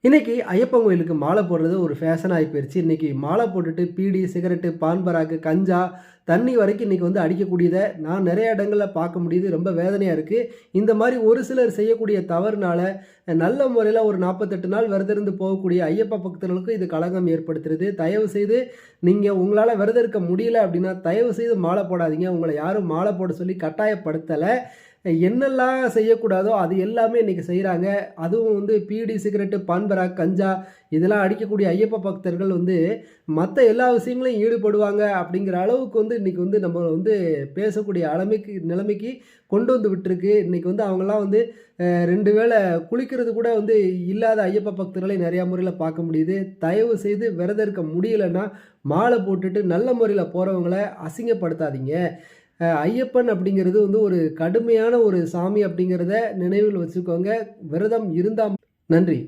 இன்னைக்கு ஐயப்பன் கோயிலுக்கு மாலை போடுறது ஒரு ஃபேஷன் ஆகி போயிருச்சு. இன்னைக்கு மாலை போட்டுட்டு பீடி, சிகரெட்டு, பான் பராக்கு, கஞ்சா, தண்ணி வரைக்கும் இன்னைக்கு வந்து அடிக்கக்கூடியத நான் நெறைய இடங்கள்ல பார்க்க முடியுது. ரொம்ப வேதனையா இருக்கு. இந்த மாரி ஒரு சிலர் செய்யக்கூடிய தவறுனால நல்ல முறையில ஒரு 48 நாள் விரதம் இருந்து போகக்கூடிய ஐயப்ப பக்தர்களுக்கு இது களங்கம் ஏற்படுத்துறது. தயவு செய்து நீங்க உங்களால விரதம் இருக்க முடியல அப்படின்னா, தயவு செய்து மாலை போடாதீங்க. உங்கள யாரும் மாலை போட சொல்லி கட்டாயப்படுத்தல. என்னெல்லாம் செய்யக்கூடாதோ அது எல்லாமே இன்னைக்கு செய்றாங்க. அதுவும் வந்து பீடி, சிகரெட்டு, பான் பராக், கஞ்சா இதெல்லாம் அடிக்கக்கூடிய ஐயப்ப பக்தர்கள் வந்து மத்த எல்லா விஷயங்களையும் ஈடுபடுவாங்க அப்படிங்கிற அளவுக்கு வந்து இன்னைக்கு வந்து நம்ம வந்து பேசக்கூடிய நிலைமைக்கு கொண்டு வந்து விட்டுருக்கு. இன்னைக்கு வந்து அவங்கலாம் வந்து 2 வேள குளிக்கிறது கூட வந்து இல்லாத ஐயப்ப பக்தர்களை நெறைய முறையில பார்க்க முடியுது. தயவு செய்து விரதம் இருக்க முடியலன்னா, மாலை போட்டுட்டு நல்ல முறையில போறவங்கள அசிங்கப்படுத்தாதீங்க. ஐயப்பன் அப்படிங்கிறது வந்து ஒரு கடுமையான ஒரு சாமி அப்படிங்கிறத நினைவில் வச்சுக்கோங்க. விரதம் இருந்தா நன்றி.